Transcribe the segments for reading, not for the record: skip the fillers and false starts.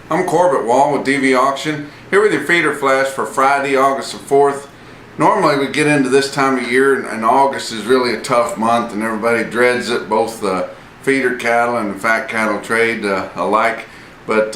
I'm Corbett Wall with DV Auction, here with your feeder flash for Friday, August the 4th. Normally we get into this time of year and August is really a tough month and everybody dreads it, both the feeder cattle and the fat cattle trade alike. But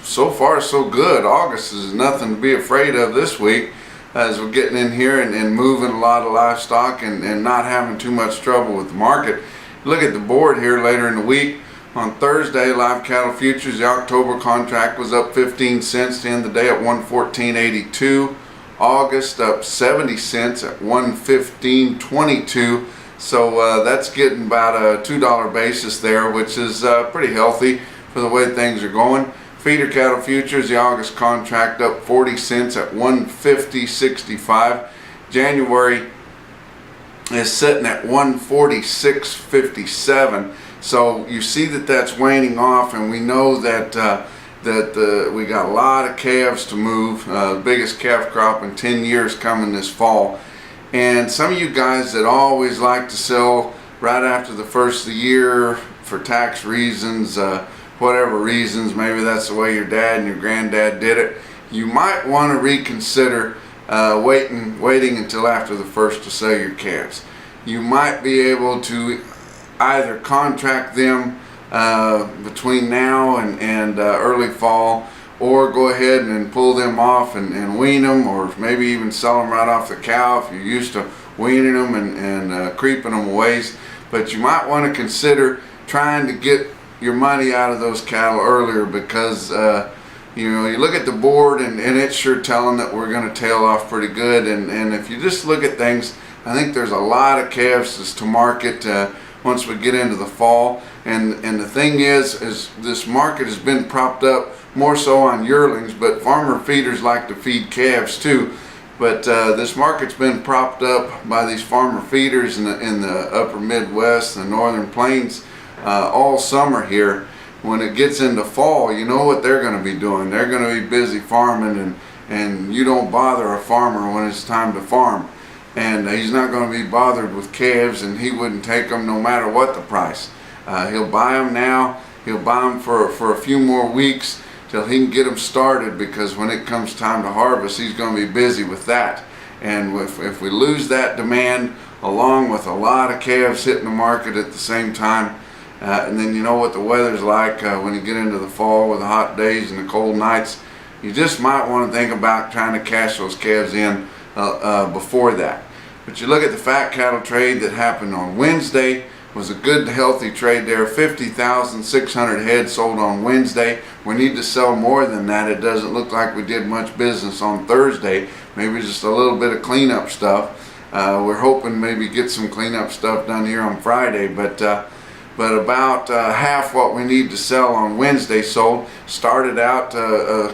so far so good. August is nothing to be afraid of this week as we're getting in here and moving a lot of livestock and not having too much trouble with the market. Look at the board here later in the week. On Thursday, live cattle futures, the October contract was up 15 cents to end the day at 114.82. August up 70 cents at 115.22. So that's getting about a $2 basis there, which is pretty healthy for the way things are going. Feeder cattle futures, the August contract up 40 cents at 150.65. January is sitting at 146.57. So you see that that's waning off, and we know that we got a lot of calves to move. Biggest calf crop in 10 years coming this fall. And some of you guys that always like to sell right after the first of the year for tax reasons, whatever reasons, maybe that's the way your dad and your granddad did it, you might want to reconsider waiting until after the first to sell your calves. You might be able to either contract them between now and early fall, or go ahead and pull them off and wean them, or maybe even sell them right off the cow if you're used to weaning them and creeping them a ways. But you might want to consider trying to get your money out of those cattle earlier, because you know, you look at the board and it's sure telling that we're going to tail off pretty good. And if you just look at things, I think there's a lot of calves to market once we get into the fall. And the thing is this market has been propped up more so on yearlings, but farmer feeders like to feed calves too. But this market's been propped up by these farmer feeders in the upper Midwest, the northern plains, all summer here. When it gets into fall, you know what they're going to be doing. They're going to be busy farming, and you don't bother a farmer when it's time to farm. And he's not going to be bothered with calves, and he wouldn't take them no matter what the price. He'll buy them now. He'll buy them for a few more weeks till he can get them started, because when it comes time to harvest, he's going to be busy with that. And if we lose that demand, along with a lot of calves hitting the market at the same time, and then you know what the weather's like when you get into the fall with the hot days and the cold nights, you just might want to think about trying to cash those calves in before that. But you look at the fat cattle trade that happened on Wednesday. Was a good healthy trade there. 50,600 head sold on Wednesday. We need to sell more than that. It doesn't look like we did much business on Thursday. Maybe just a little bit of cleanup stuff. We're hoping maybe get some cleanup stuff done here on Friday, but about half what we need to sell on Wednesday sold. Started out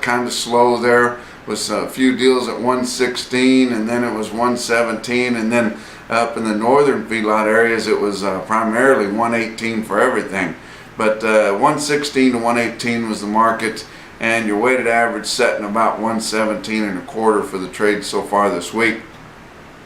kind of slow there, with a few deals at 116, and then it was 117, and then up in the northern feedlot areas it was primarily 118 for everything. But 116 to 118 was the market, and your weighted average setting about 117 and a quarter for the trade so far this week.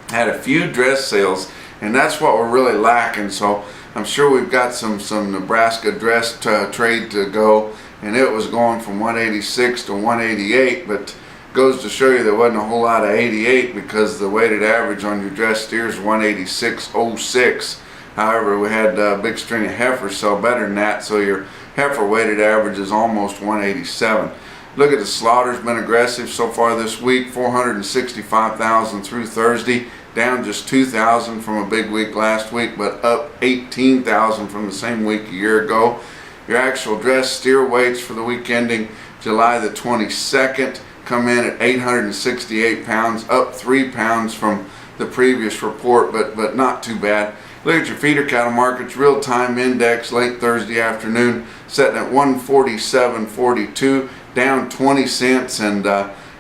Had a few dress sales, and that's what we're really lacking. So I'm sure we've got some Nebraska dress trade to go, and it was going from 186 to 188, but goes to show you there wasn't a whole lot of 88, because the weighted average on your dress steers 186.06. However, we had a big string of heifers sell better than that, so your heifer weighted average is almost 187. Look at the slaughter's been aggressive so far this week. 465,000 through Thursday, down just 2,000 from a big week last week, but up 18,000 from the same week a year ago. Your actual dress steer weights for the week ending July the 22nd come in at 868 pounds, up 3 pounds from the previous report, but not too bad. Look at your feeder cattle markets real-time index late Thursday afternoon, setting at 147.42, down 20 cents, and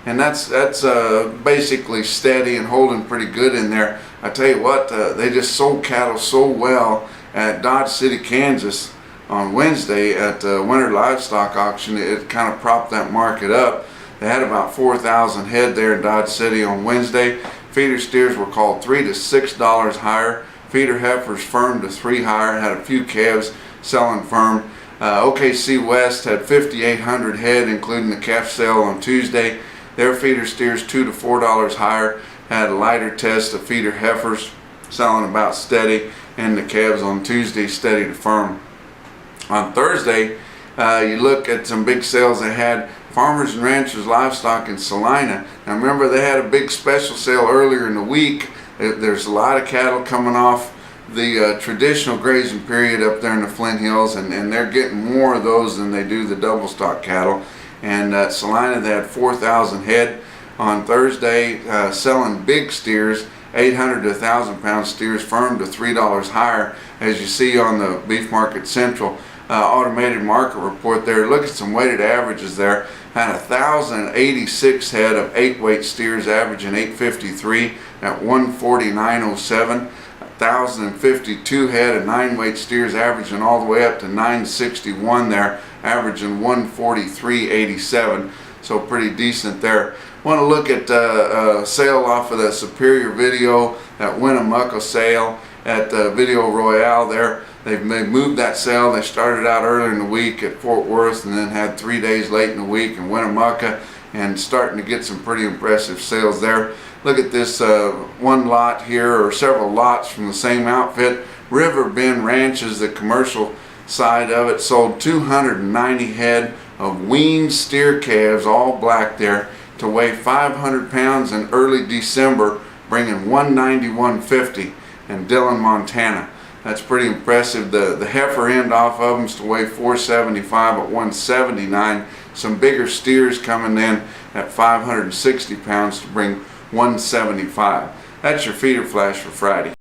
that's basically steady and holding pretty good in there. I tell you what, they just sold cattle so well at Dodge City, Kansas on Wednesday at the Winter Livestock Auction. It kind of propped that market up. They had about 4,000 head there in Dodge City on Wednesday. Feeder steers were called $3 to $6 higher. Feeder heifers firm to 3 higher. Had a few calves selling firm. OKC West had 5,800 head, including the calf sale on Tuesday. Their feeder steers $2 to $4 higher. Had a lighter test of feeder heifers, selling about steady, and the calves on Tuesday steady to firm. On Thursday, you look at some big sales they had. Farmers and Ranchers Livestock in Salina. Now remember, they had a big special sale earlier in the week. There's a lot of cattle coming off the traditional grazing period up there in the Flint Hills, and they're getting more of those than they do the double stock cattle. And Salina, they had 4,000 head on Thursday, selling big steers, 800 to 1,000 pound steers, firm to $3 higher, as you see on the Beef Market Central automated market report there. Look at some weighted averages there. Had 1,086 head of 8-weight steers averaging 853 at 149.07. 1,052 head of 9-weight steers averaging all the way up to 961 there, averaging 143.87. So pretty decent there. Want to look at a sale off of the Superior Video, that Winnemucca sale at Video Royale there. They moved that sale. They started out earlier in the week at Fort Worth and then had 3 days late in the week in Winnemucca, and starting to get some pretty impressive sales there. Look at this one lot here, or several lots from the same outfit. River Bend Ranches, the commercial side of it, sold 290 head of weaned steer calves, all black there, to weigh 500 pounds in early December, bringing $191.50 in Dillon, Montana. That's pretty impressive. The heifer end off of them is to weigh 475 at 179. Some bigger steers coming in at 560 pounds to bring 175. That's your feeder flash for Friday.